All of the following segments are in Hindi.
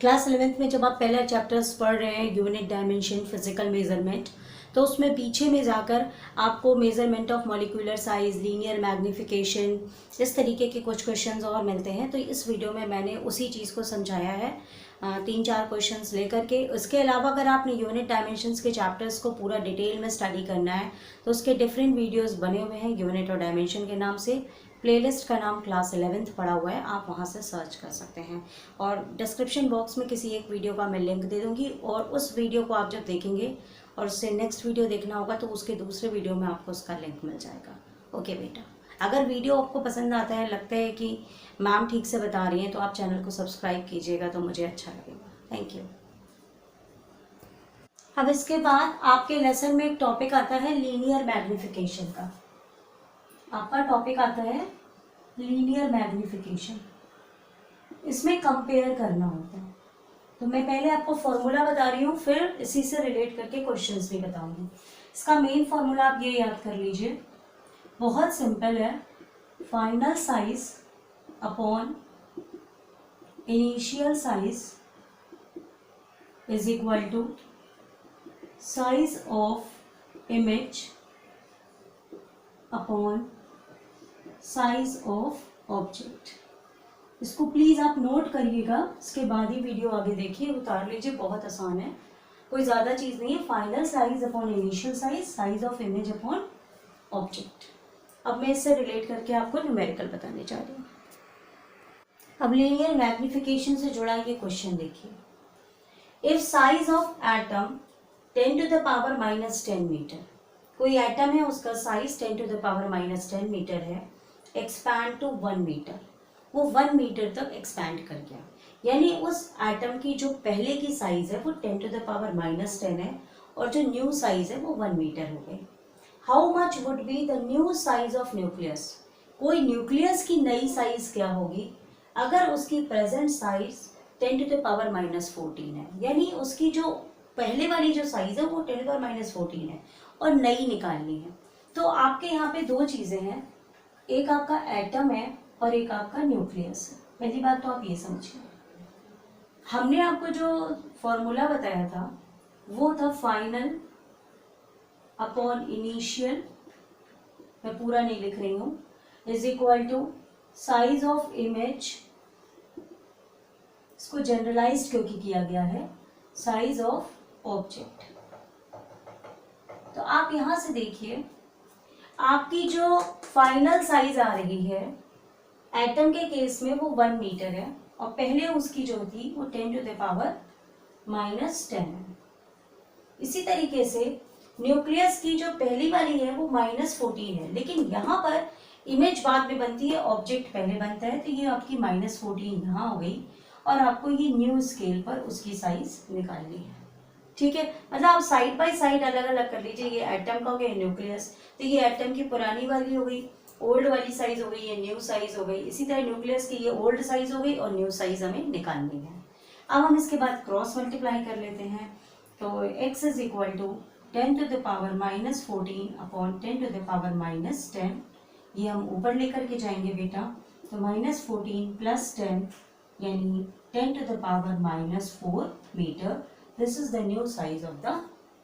क्लास 11th में जब आप पहला चैप्टर्स पढ़ रहे हैं यूनिट डायमेंशन फिजिकल मेजरमेंट, तो उसमें पीछे में जाकर आपको measurement of molecular size, linear magnification, इस तरीके के कुछ क्वेश्चंस और मिलते हैं। तो इस वीडियो में मैंने उसी चीज़ को समझाया है 3-4 क्वेश्चंस लेकर के। उसके अलावा अगर आपने यूनिट डायमेंशंस के चैप्टर्स को पूरा डिटेल में स्टडी करना है तो उसके डिफरेंट वीडियोस बने हुए हैं यूनिट और डायमेंशन के नाम से। प्लेलिस्ट का नाम क्लास 11th पड़ा हुआ है, आप वहाँ से सर्च कर सकते हैं और डिस्क्रिप्शन बॉक्स में किसी एक वीडियो का मैं लिंक दे दूँगी और उस वीडियो को आप जब देखेंगे और उससे नेक्स्ट वीडियो देखना होगा तो उसके दूसरे वीडियो में आपको उसका लिंक मिल जाएगा। ओके बेटा, अगर वीडियो आपको पसंद आता है, लगता है कि मैम ठीक से बता रही हैं, तो आप चैनल को सब्सक्राइब कीजिएगा तो मुझे अच्छा लगेगा। Thank you. अब इसके बाद आपके लेसन में एक टॉपिक आता है लीनियर मैग्निफिकेशन का। आपका टॉपिक आता है लीनियर मैग्निफिकेशन। इसमें कंपेयर करना होता है। तो मैं पहले आपको फॉर्मूला बता रही हूँ, फिर इसी से रिलेट करके क्वेश्चंस भी बताऊंगी। इसका मेन फॉर्मूला आप ये याद कर लीजिए, बहुत सिंपल है। Final size upon initial size is equal to size of image upon size of object. इसको प्लीज आप नोट करिएगा, इसके बाद ही वीडियो आगे देखिए, उतार लीजिए, बहुत आसान है, कोई ज्यादा चीज नहीं है। Final size upon initial size, size of image upon object. अब मैं इससे रिलेट करके आपको न्यूमेरिकल बताने जा रही हूँ। अब लीनियर मैग्निफिकेशन से जुड़ा ये क्वेश्चन देखिए। If size of atom 10 to the power -10 metre, कोई एटम है उसका size 10 to the power -10 metre है, एक्सपैंड टू 1 मीटर, वो 1 मीटर तक एक्सपैंड कर गया, यानी उस एटम की जो पहले की साइज है वो 10 to the power -10 है और जो न्यू साइज है वो 1 मीटर हो गई। How much would be the new size of nucleus, कोई न्यूक्लियस की नई साइज क्या होगी अगर उसकी present size 10 to the power -14 है, यानी उसकी जो पहले वाली जो साइज है वो 10 to the power -14 है और नई निकालनी है। तो आपके यहाँ पे दो चीजें हैं, एक आपका एटम है और एक आपका न्यूक्लियस है। पहली बात तो आप ये समझिए, हमने आपको जो फॉर्मूला बताया था वो था फाइनल अपॉन इनिशियल, मैं पूरा नहीं लिख रही हूँ, is equal to size of image, इसको जनरलाइज्ड क्योंकि किया गया है, साइज ऑफ ऑब्जेक्ट। तो आप यहां से देखिए, आपकी जो फाइनल साइज आ रही है एटम के केस में वो 1 मीटर है और पहले उसकी जो थी वो 10 to the power -10 है। इसी तरीके से न्यूक्लियस की जो पहली वाली है वो -14 है, लेकिन यहाँ पर इमेज बाद में बनती है, ऑब्जेक्ट पहले बनता है, तो ये आपकी -14 यहाँ हो गई और आपको ये न्यू स्केल पर उसकी साइज निकालनी है। ठीक है, मतलब आप साइड बाय साइड अलग अलग कर लीजिए। ये एटम का हो गया, न्यूक्लियस, तो ये एटम की पुरानी वाली हो गई, ओल्ड वाली साइज हो गई, ये न्यू साइज हो गई। इसी तरह न्यूक्लियस की ये ओल्ड साइज हो गई और न्यू साइज हमें निकालनी है। अब हम इसके बाद क्रॉस मल्टीप्लाई कर लेते हैं, तो x is equal to 10 to the power -14 upon 10 to the power -10, ये हम ऊपर लेकर के जाएंगे बेटा, तो -14 + 10 यानी 10 to the power -4 metre. This is the new size of the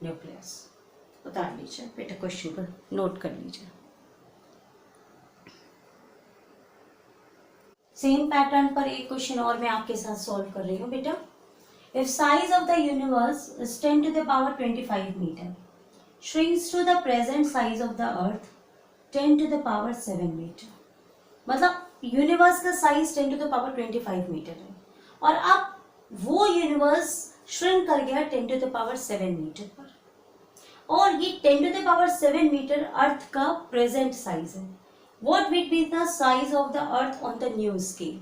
nucleus. उतार लीजिए बेटा, क्वेश्चन को नोट कर लीजिए। सेम पैटर्न पर एक क्वेश्चन और मैं आपके साथ सॉल्व कर रही हूँ बेटा। If size of the universe is 10 to the power 25 metre, shrinks to the present size of the earth 10 to the power 7 metre, मतलब यूनिवर्स का size 10 to the power 25 metre है और अब वो यूनिवर्स श्रिंक कर गया 10 to the power 7 मीटर पर, और ये 10 to the power 7 मीटर अर्थ का प्रेजेंट साइज है। What will be the size of the earth on the new scale.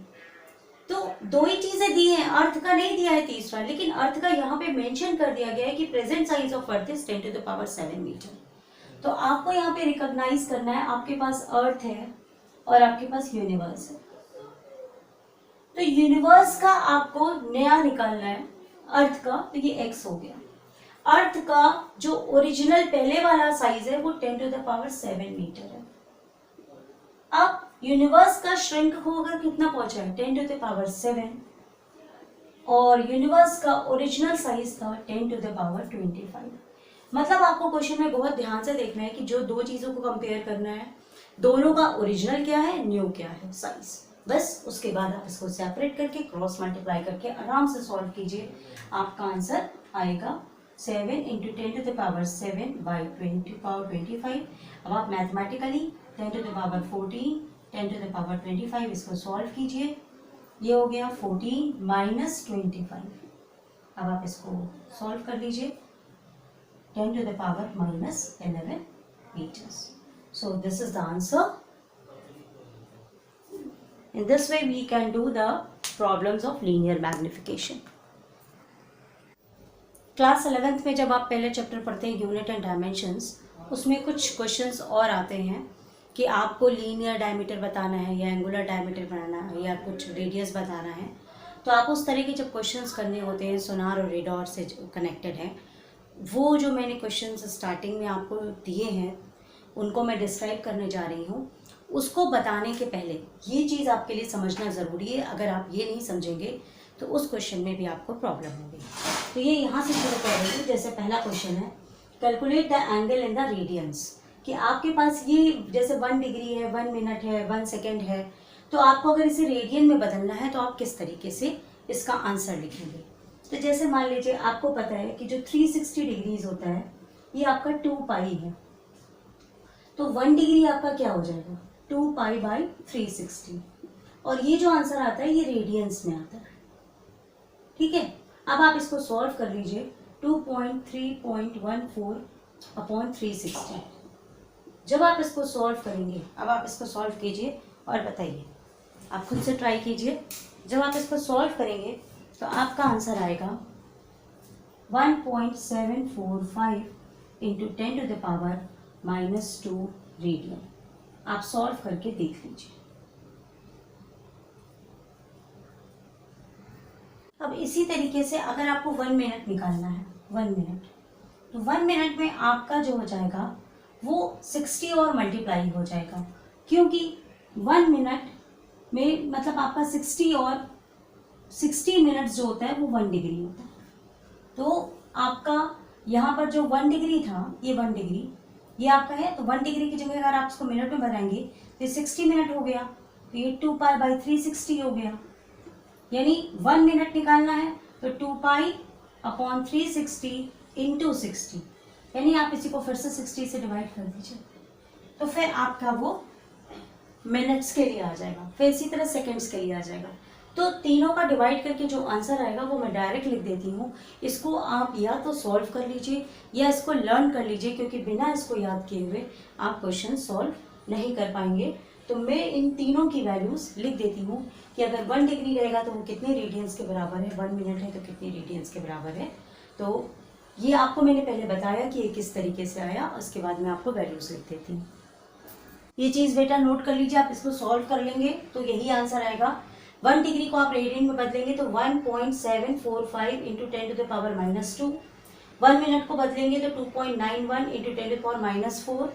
तो दो ही चीजें दी हैं, अर्थ का नहीं दिया है तीसरा, लेकिन अर्थ का यहाँ पे मेंशन कर दिया गया है कि present size of earth is 10 to the power 7 metre. तो आपको यहाँ पे रिकॉग्नाइज करना है, आपके पास अर्थ है और आपके पास यूनिवर्स है, तो यूनिवर्स का आपको नया निकालना है अर्थ का, तो ये x हो गया। अर्थ का जो ओरिजिनल पहले वाला साइज है वो 10 to the power 7 मीटर है। अब यूनिवर्स का श्रिंक होकर कितना पहुंचा है, 10 to the power 7, और यूनिवर्स का ओरिजिनल साइज था 10⁻25। मतलब आपको क्वेश्चन में बहुत ध्यान से देखना है कि जो दो चीज़ों को कंपेयर करना है, दोनों का ओरिजिनल क्या है, न्यू क्या है, साइज। बस उसके बाद आप इसको सेपरेट करके क्रॉस मल्टीप्लाई करके आराम से सॉल्व कीजिए, आपका आंसर आएगा 7 × 10⁻7 / 10⁻25। अब आप मैथमेटिकली 10⁻14 10⁻25 इसको सॉल्व कीजिए, ये हो गया 14 - 25। अब आप इसको सॉल्व कर लीजिए, 10⁻11 meters. So this is the answer. In this way we can do the problems of linear magnification. Class 11th में जब आप पहले चैप्टर पढ़ते हैं यूनिट एंड डायमेंशंस, उसमें कुछ क्वेश्चंस और आते हैं कि आपको लीनियर डायमीटर बताना है या एंगुलर डायमीटर बनाना है या कुछ रेडियस बताना है। तो आप उस तरह के जब क्वेश्चंस करने होते हैं सोनार और रेडार से कनेक्टेड हैं, वो जो मैंने क्वेश्चंस स्टार्टिंग में आपको दिए हैं उनको मैं डिस्क्राइब करने जा रही हूँ। उसको बताने के पहले ये चीज़ आपके लिए समझना ज़रूरी है। अगर आप ये नहीं समझेंगे तो उस क्वेश्चन में भी आपको प्रॉब्लम होगी। तो ये यहाँ से शुरू कर रही हूँ। जैसे पहला क्वेश्चन है, calculate the angle in the radians. कि आपके पास ये जैसे 1 डिग्री है, 1 मिनट है, 1 सेकेंड है, तो आपको अगर इसे रेडियन में बदलना है तो आप किस तरीके से इसका आंसर लिखेंगे। तो जैसे मान लीजिए आपको पता है कि जो 360 डिग्रीज होता है ये आपका 2π है, तो 1 डिग्री आपका क्या हो जाएगा, 2π/360। और ये जो आंसर आता है ये रेडियंस में आता है। ठीक है, अब आप इसको सॉल्व कर लीजिए, 2.314/360। जब आप इसको सॉल्व करेंगे, अब आप इसको सॉल्व कीजिए और बताइए, आप खुद से ट्राई कीजिए। जब आप इसको सॉल्व करेंगे तो आपका आंसर आएगा 1.745 × 10⁻⁻2 रेडियन। आप सॉल्व करके देख लीजिए। अब इसी तरीके से अगर आपको 1 मिनट निकालना है, 1 मिनट, तो 1 मिनट में आपका जो हो जाएगा वो 60 और मल्टीप्लाई हो जाएगा, क्योंकि 1 मिनट में मतलब आपका 60 मिनट्स जो होता है वो 1 डिग्री होता है। तो आपका यहाँ पर जो 1 डिग्री था, ये 1 डिग्री ये आपका है, तो 1 डिग्री की जगह अगर आप इसको मिनट में बताएंगे तो 60 मिनट हो गया, तो ये 2π/360 हो गया। यानी 1 मिनट निकालना है तो 2π/360 × 60, यानी आप इसी को फिर से 60 से डिवाइड कर दीजिए, तो फिर आपका वो मिनट्स के लिए आ जाएगा, फिर इसी तरह सेकंड्स के लिए आ जाएगा। तो तीनों का डिवाइड करके जो आंसर आएगा वो मैं डायरेक्ट लिख देती हूँ। इसको आप या तो सॉल्व कर लीजिए या इसको लर्न कर लीजिए, क्योंकि बिना इसको याद किए हुए आप क्वेश्चन सॉल्व नहीं कर पाएंगे। तो मैं इन तीनों की वैल्यूज़ लिख देती हूँ कि अगर 1 डिग्री रहेगा तो वो कितने रेडियंस के बराबर है, 1 मिनट है तो कितने रेडियंस के बराबर है। तो ये आपको मैंने पहले बताया कि ये किस तरीके से आया, उसके बाद मैं आपको वैल्यूज़ लिख देती हूँ। ये चीज़ बेटा नोट कर लीजिए, आप इसको सॉल्व कर लेंगे तो यही आंसर आएगा। 1 डिग्री को आप रेडियन में बदलेंगे तो 1.745 × 10⁻⁻2। 1 मिनट को बदलेंगे तो 2.91 × 10⁻⁴।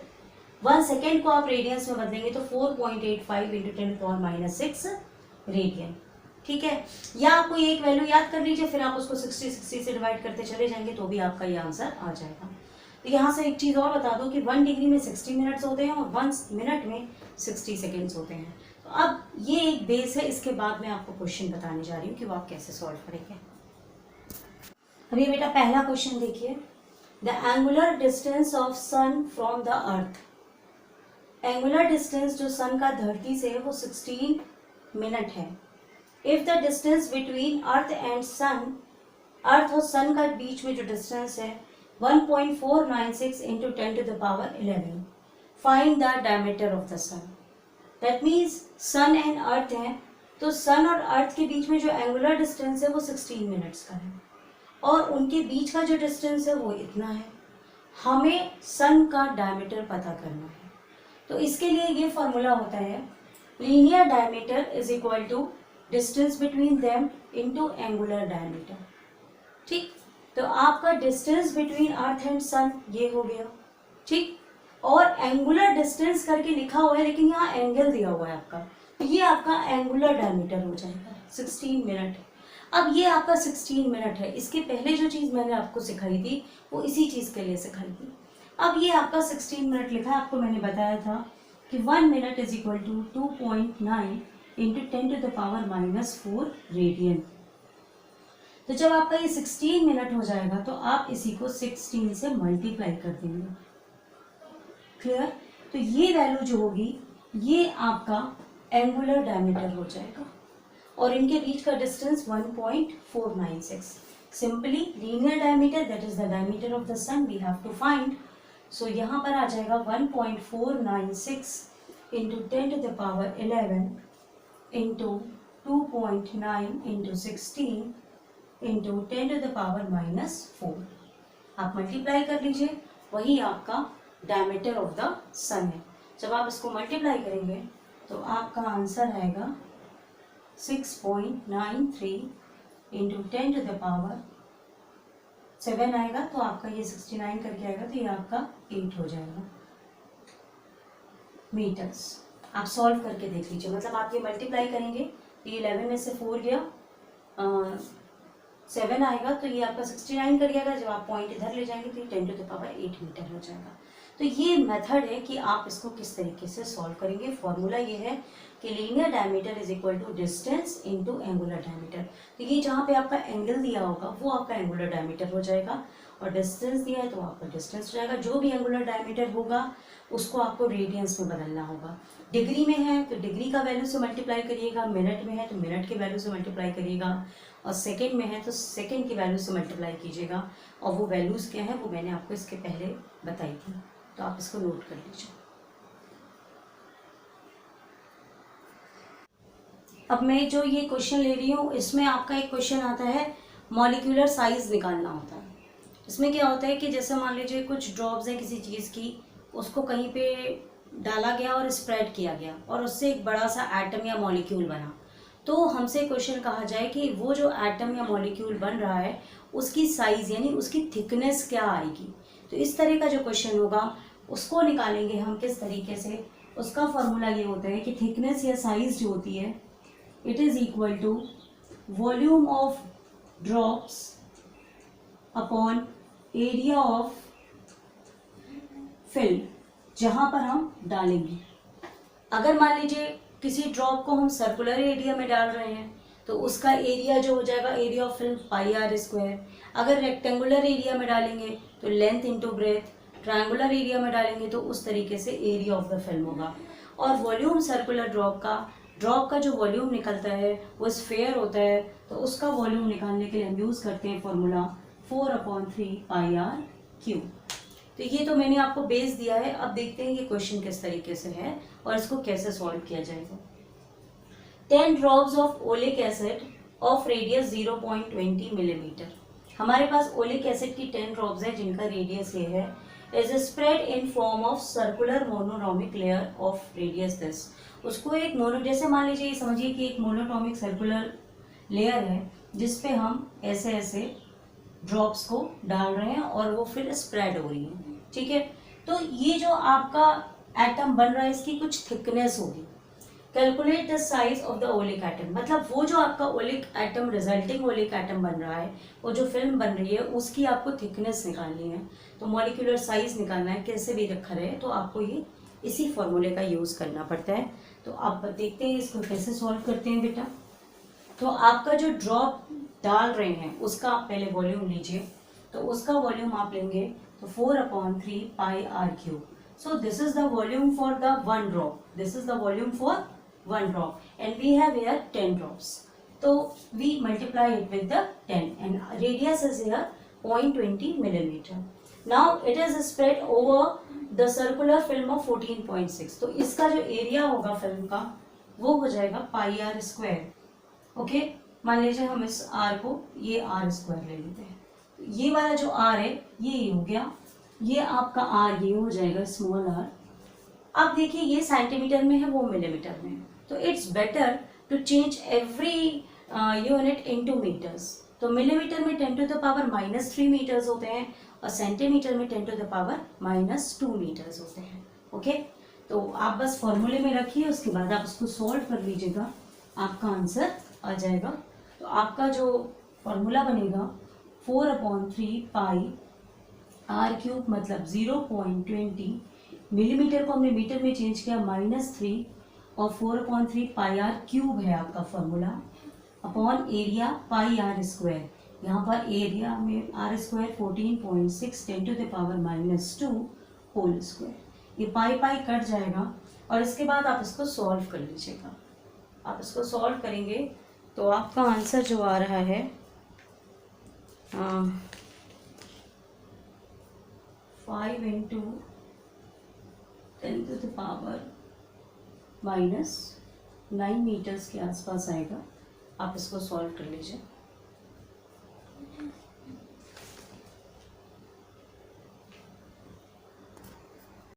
1 सेकेंड को आप रेडियंस में बदलेंगे तो 4.85 × 10⁻6 रेडियन। ठीक है, या आप कोई एक वैल्यू याद कर लीजिए, फिर आप उसको 60 से डिवाइड करते चले जाएंगे तो भी आपका ये आंसर आ जाएगा। तो यहाँ से एक चीज़ और बता दो कि 1 डिग्री में 60 मिनट्स होते हैं और 1 मिनट में 60 सेकेंड्स होते हैं। तो अब ये एक बेस है, इसके बाद मैं आपको क्वेश्चन बताने जा रही हूँ कि वो आप कैसे सॉल्व करेंगे। अब ये बेटा पहला क्वेश्चन देखिए, the angular distance of sun from the earth. Angular distance जो सन का धरती से है वो 16 मिनट है। If the distance between earth and sun, earth और सन का बीच में जो डिस्टेंस है 1.496 × 10⁻11, find the diameter of the sun. That means sun and earth है, तो सन और अर्थ के बीच में जो एंगुलर डिस्टेंस है वो 16 मिनट्स का है और उनके बीच का जो डिस्टेंस है वो इतना है। हमें सन का डायमीटर पता करना है, तो इसके लिए ये फॉर्मूला होता है, linear diameter is equal to distance between them into angular diameter. ठीक, तो आपका distance between earth and sun ये हो गया। ठीक, और एंगुलर डिस्टेंस करके लिखा हुआ है लेकिन यहाँ एंगल दिया हुआ है आपका, तो ये आपका एंगुलर डायमीटर हो जाएगा 16 मिनट। अब ये आपका 16 मिनट है। इसके पहले जो चीज़ मैंने आपको सिखाई थी वो इसी चीज़ के लिए सिखाई थी। अब ये आपका 16 मिनट लिखा है, आपको मैंने बताया था कि 1 minute is equal to 2.9 into 10⁻⁻4 radian. तो जब आपका ये 16 मिनट हो जाएगा तो आप इसी को 16 से मल्टीप्लाई कर देंगे। क्लियर? तो ये वैल्यू जो होगी ये आपका एंगुलर डायमीटर हो जाएगा और इनके बीच का distance 1.496। Simply linear diameter, that is the diameter of the sun, we have to find. So यहाँ पर आ जाएगा 1.496 इंटू 10⁻11 इंटू 2.9 इंटू 16 इंटू 10⁻⁻4। आप मल्टीप्लाई कर लीजिए, वही आपका डायमीटर ऑफ द सन है। जब आप इसको मल्टीप्लाई करेंगे तो आपका आंसर आएगा 6.93 इंटू 10⁻7 आएगा। तो आपका ये 69 करके आएगा, तो ये आपका 8 हो जाएगा मीटर्स। आप सॉल्व करके देख लीजिए, मतलब आप ये मल्टीप्लाई करेंगे तो ये 11 में से 4 गया, 7 आएगा, तो ये आपका 69 कर जाएगा। जब आप पॉइंट इधर ले जाएंगे तो ये 10⁸ मीटर हो जाएगा। तो ये मेथड है कि आप इसको किस तरीके से सॉल्व करेंगे। फॉर्मूला ये है कि linear diameter is equal to distance into angular diameter. तो ये जहाँ पे आपका एंगल दिया होगा वो आपका एंगुलर डायमीटर हो जाएगा और डिस्टेंस दिया है तो आपका डिस्टेंस हो जाएगा। जो भी एंगुलर डायमीटर होगा उसको आपको रेडियंस में बदलना होगा। डिग्री में है तो डिग्री का वैल्यू से मल्टीप्लाई करिएगा, मिनट में है तो मिनट के वैल्यू से मल्टीप्लाई करिएगा और सेकेंड में है तो सेकेंड की वैल्यू से मल्टीप्लाई कीजिएगा। और वो वैल्यूज़ क्या है वो मैंने आपको इसके पहले बताई थी, तो आप इसको नोट कर लीजिए। अब मैं जो ये क्वेश्चन ले रही हूँ इसमें आपका एक क्वेश्चन आता है मॉलिक्यूलर साइज निकालना होता है। इसमें क्या होता है कि जैसे मान लीजिए कुछ ड्रॉप्स हैं किसी चीज़ की, उसको कहीं पे डाला गया और स्प्रेड किया गया और उससे एक बड़ा सा एटम या मॉलिक्यूल बना। तो हमसे क्वेश्चन कहा जाए कि वो जो एटम या मॉलिक्यूल बन रहा है उसकी साइज यानी उसकी थिकनेस क्या आएगी। तो इस तरह का जो क्वेश्चन होगा उसको निकालेंगे हम किस तरीके से। उसका फॉर्मूला ये होता है कि थिकनेस या साइज जो होती है it is equal to volume of drops upon area of film जहां पर हम डालेंगे। अगर मान लीजिए किसी ड्रॉप को हम सर्कुलर एरिया में डाल रहे हैं तो उसका एरिया जो हो जाएगा एरिया ऑफ फिल्म πr²। अगर रेक्टेंगुलर एरिया में डालेंगे तो length into breadth, triangular area में डालेंगे तो उस तरीके से एरिया ऑफ द फिल्म होगा। और वॉल्यूम सर्कुलर ड्रॉप का जो वॉल्यूम निकलता है वो स्फेयर होता है, तो उसका वॉल्यूम निकालने के लिए हम यूज़ करते हैं फॉर्मूला 4/3 πr³। तो ये तो मैंने आपको बेस दिया है। अब देखते हैं ये क्वेश्चन किस तरीके से है और इसको कैसे सॉल्व किया जाएगा। 10 drops of oleic acid of radius 0.20 millimetre. हमारे पास ओलिक एसिड की 10 ड्रॉप्स है जिनका रेडियस ये है। Is spread in form of circular monoatomic layer of radius this. उसको एक जैसे मान लीजिए समझिए कि एक मोनोटॉमिक सर्कुलर लेयर है जिसपे हम ऐसे ऐसे ड्रॉप्स को डाल रहे हैं और वो फिर स्प्रेड हो रही है। ठीक है, तो ये जो आपका एटम बन रहा है इसकी कुछ थिकनेस होगी। Calculate the size of the oleic atom, मतलब वो जो आपका oleic atom resulting oleic atom बन रहा है, वो जो फिल्म बन रही है उसकी आपको थिकनेस निकालनी है। तो मॉलिक्यूलर साइज निकालना है, कैसे भी रखा रहे तो आपको ये इसी फॉर्मूले का यूज़ करना पड़ता है। तो आप देखते हैं इसको कैसे सॉल्व करते हैं बेटा। तो आपका जो ड्रॉप डाल रहे हैं उसका आप पहले वॉल्यूम लीजिए, तो उसका वॉल्यूम आप लेंगे तो 4/3 πr³। So this is the volume for the one drop, this is the volume for one drop and we have here 10 drops, so we multiply it with the 10 and radius is here 0.20 millimeter. Now it is spread over the circular film of 14.6, तो इसका जो एरिया होगा फिल्म का वो हो जाएगा πr²। ओके, मान लीजिए हम इस r को ये r² ले लेते हैं। ये वाला जो r है ये हो गया, ये आपका r ये हो जाएगा स्मॉल r। अब देखिए ये सेंटीमीटर में है वो मिलीमीटर में है, तो it's better to change every unit into metres. तो मिलीमीटर में 10⁻³ मीटर्स होते हैं और सेंटीमीटर में 10⁻² मीटर्स होते हैं। ओके, तो आप बस फॉर्मूले में रखिए, उसके बाद आप उसको सॉल्व कर लीजिएगा, आपका आंसर आ जाएगा। तो तो आपका जो फॉर्मूला बनेगा 4/3 पाई आर क्यूब, मतलब 0.20 मिलीमीटर को हमने मीटर में चेंज किया -3, और 4/3 पाई आर क्यूब है आपका formula, upon area pi r square. यहाँ पर एरिया में आर स्क्वायर 14.6 10⁻² होल स्क्वायर। ये पाई पाई कट जाएगा और इसके बाद आप इसको सॉल्व कर लीजिएगा। आप इसको सॉल्व करेंगे तो आपका आंसर जो आ रहा है 5 × 10⁻⁹ मीटर्स के आसपास आएगा। आप इसको सॉल्व कर लीजिए।